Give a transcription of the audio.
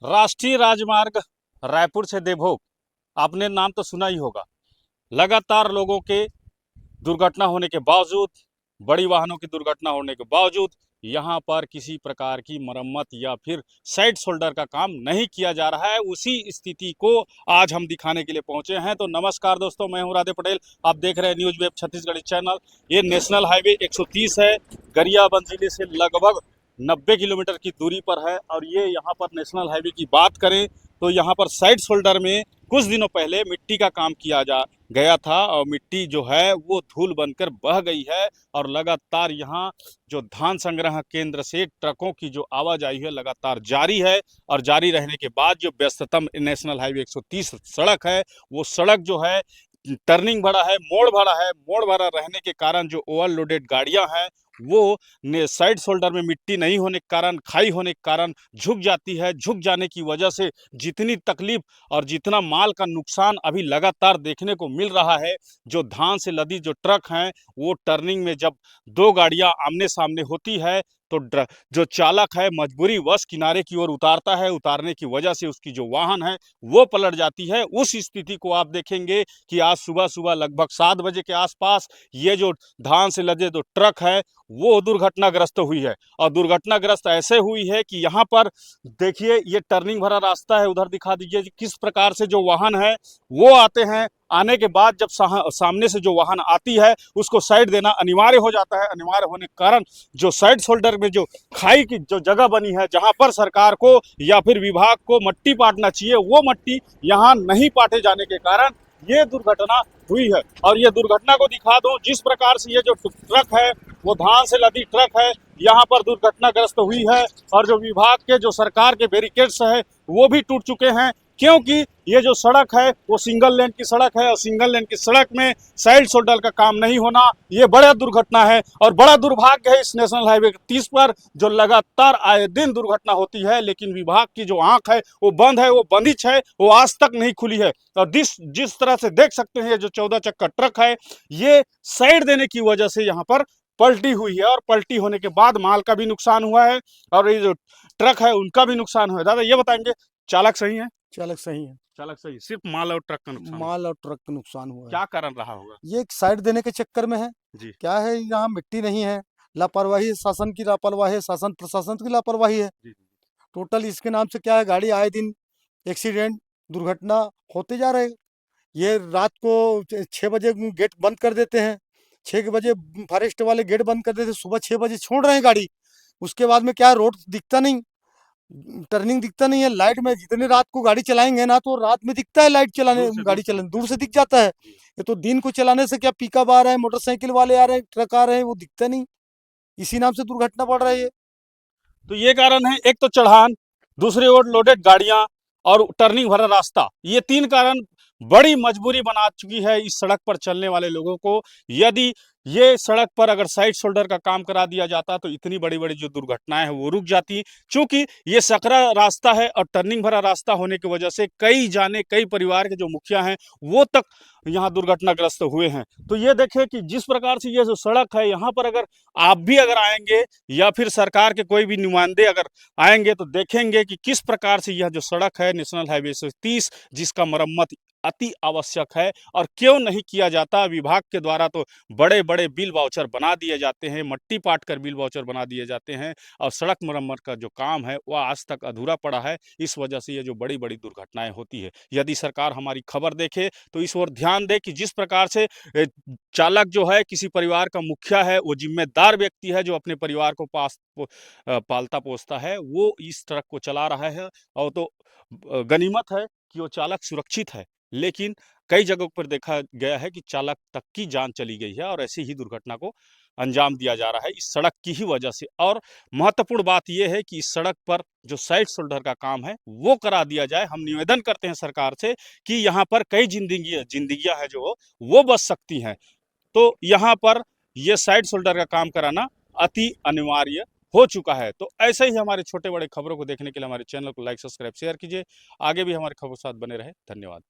राष्ट्रीय राजमार्ग रायपुर से देवभोग, आपने नाम तो सुना ही होगा। लगातार लोगों के दुर्घटना होने के बावजूद, बड़ी वाहनों की दुर्घटना होने के बावजूद यहाँ पर किसी प्रकार की मरम्मत या फिर साइड शोल्डर का काम नहीं किया जा रहा है। उसी स्थिति को आज हम दिखाने के लिए पहुंचे हैं। तो नमस्कार दोस्तों, मैं हूं राधे पटेल। आप देख रहे हैं न्यूज वेब छत्तीसगढ़ी चैनल। ये नेशनल हाईवे 130 है, गरियाबंद जिले से लगभग 90 किलोमीटर की दूरी पर है। और ये यहाँ पर नेशनल हाईवे की बात करें तो यहाँ पर साइड शोल्डर में कुछ दिनों पहले मिट्टी का काम किया जा गया था और मिट्टी जो है वो धूल बनकर बह गई है। और लगातार यहाँ जो धान संग्रह केंद्र से ट्रकों की जो आवाजाही है लगातार जारी है। और जारी रहने के बाद जो व्यस्ततम नेशनल हाईवे 130 सड़क है, वो सड़क जो है टर्निंग भरा है, मोड़ भरा है। मोड़ भरा रहने के कारण जो ओवरलोडेड गाड़ियां हैं वो साइड शोल्डर में मिट्टी नहीं होने के कारण, खाई होने के कारण झुक जाती है। झुक जाने की वजह से जितनी तकलीफ और जितना माल का नुकसान अभी लगातार देखने को मिल रहा है, जो धान से लदी जो ट्रक हैं वो टर्निंग में जब दो गाड़ियां आमने सामने होती है तो जो चालक है मजबूरी वश किनारे की ओर उतारता है। उतारने की वजह से उसकी जो वाहन है वो पलट जाती है। उस स्थिति को आप देखेंगे कि आज सुबह सुबह लगभग 7 बजे के आसपास ये जो धान से लदे जो ट्रक है वो दुर्घटनाग्रस्त हुई है। और दुर्घटनाग्रस्त ऐसे हुई है कि यहाँ पर देखिए, ये टर्निंग भरा रास्ता है, उधर दिखा दीजिए किस प्रकार से जो वाहन है वो आते हैं। आने के बाद जब सामने से जो वाहन आती है उसको साइड देना अनिवार्य हो जाता है। अनिवार्य होने के कारण जो साइड शोल्डर में जो खाई की जो जगह बनी है, जहां पर सरकार को या फिर विभाग को मट्टी पाटना चाहिए, वो मट्टी यहाँ नहीं पाटे जाने के कारण ये दुर्घटना हुई है। और ये दुर्घटना को दिखा दूं, जिस प्रकार से ये जो ट्रक है वो धान से लदी ट्रक है, यहाँ पर दुर्घटनाग्रस्त हुई है। और जो विभाग के जो सरकार के बैरिकेड्स है वो भी टूट चुके हैं, क्योंकि ये जो सड़क है वो सिंगल लेन की सड़क है। और सिंगल लेन की सड़क में साइड शोल्डर का काम नहीं होना ये बड़ा दुर्घटना है और बड़ा दुर्भाग्य है इस नेशनल हाईवे 30 पर, जो लगातार आए दिन दुर्घटना होती है। लेकिन विभाग की जो आंख है वो बंद है, वो बंदिश है, वो आज तक नहीं खुली है। और जिस तरह से देख सकते हैं, जो 14 चक्का ट्रक है ये साइड देने की वजह से यहाँ पर पलटी हुई है। और पलटी होने के बाद माल का भी नुकसान हुआ है और ये जो ट्रक है उनका भी नुकसान हुआ है। दादा ये बताएंगे, चालक सही है? चालक सही है। चालक सही, सिर्फ माल और ट्रक का नुकसान हुआ। माल और ट्रक का नुकसान हुआ है। क्या कारण रहा होगा? ये एक साइड देने के चक्कर में है। जी क्या है, यहाँ मिट्टी नहीं है, लापरवाही, शासन की लापरवाही है, शासन प्रशासन की लापरवाही है। जी जी। टोटल इसके नाम से क्या है, गाड़ी आए दिन एक्सीडेंट दुर्घटना होते जा रहे। ये रात को 6 बजे गेट बंद कर देते हैं, 6 बजे फॉरेस्ट वाले गेट बंद कर देते हैं, सुबह 6 बजे छोड़ रहे हैं गाड़ी। उसके बाद में क्या है, रोड दिखता नहीं, टर्निंग दिखता नहीं है। लाइट में जितने रात को गाड़ी चलाएंगे ना तो रात में दिखता है, लाइट चलाने गाड़ी चलाने दूर से दिख जाता है। ये तो दिन को चलाने से क्या, पिकअप आ रहे हैं, मोटरसाइकिल वाले आ रहे हैं, ट्रक आ रहे हैं, वो दिखता नहीं। इसी नाम से दुर्घटना बढ़ रही है। तो ये कारण है, एक तो चढ़ान, दूसरी ओर लोडेड गाड़ियां और टर्निंग भरा रास्ता। ये तीन कारण बड़ी मजबूरी बना चुकी है इस सड़क पर चलने वाले लोगों को। यदि ये सड़क पर अगर साइड शोल्डर का काम करा दिया जाता तो इतनी बड़ी बड़ी जो दुर्घटनाएं हैं वो रुक जाती। क्योंकि ये सकरा रास्ता है और टर्निंग भरा रास्ता होने की वजह से कई परिवार के जो मुखिया हैं वो तक यहाँ दुर्घटनाग्रस्त हुए हैं। तो ये देखें कि जिस प्रकार से ये जो सड़क है, यहाँ पर अगर आप भी अगर आएंगे या फिर सरकार के कोई भी नुमाइंदे अगर आएंगे तो देखेंगे कि किस प्रकार से यह जो सड़क है नेशनल हाईवे 130, जिसका मरम्मत अति आवश्यक है और क्यों नहीं किया जाता। विभाग के द्वारा तो बड़े बड़े बिल वाउचर बना दिए जाते हैं, मट्टी पाट कर बिल वाउचर बना दिए जाते हैं और सड़क मरम्मत का जो काम है वह आज तक अधूरा पड़ा है। इस वजह से ये जो बड़ी बड़ी दुर्घटनाएं होती है, यदि सरकार हमारी खबर देखे तो इस ओर ध्यान दे कि जिस प्रकार से चालक जो है किसी परिवार का मुखिया है, वो जिम्मेदार व्यक्ति है जो अपने परिवार को पालता पोसता है, वो इस ट्रक को चला रहा है। और तो गनीमत है कि वो चालक सुरक्षित है। लेकिन कई जगहों पर देखा गया है कि चालक तक की जान चली गई है और ऐसी ही दुर्घटना को अंजाम दिया जा रहा है इस सड़क की ही वजह से। और महत्वपूर्ण बात यह है कि इस सड़क पर जो साइड शोल्डर का काम है वो करा दिया जाए। हम निवेदन करते हैं सरकार से कि यहाँ पर कई जिंदगियां हैं जो वो बच सकती हैं। तो यहाँ पर ये साइड शोल्डर का काम कराना अति अनिवार्य हो चुका है। तो ऐसे ही हमारे छोटे बड़े खबरों को देखने के लिए हमारे चैनल को लाइक, सब्सक्राइब, शेयर कीजिए। आगे भी हमारे खबरों के साथ बने रहे। धन्यवाद।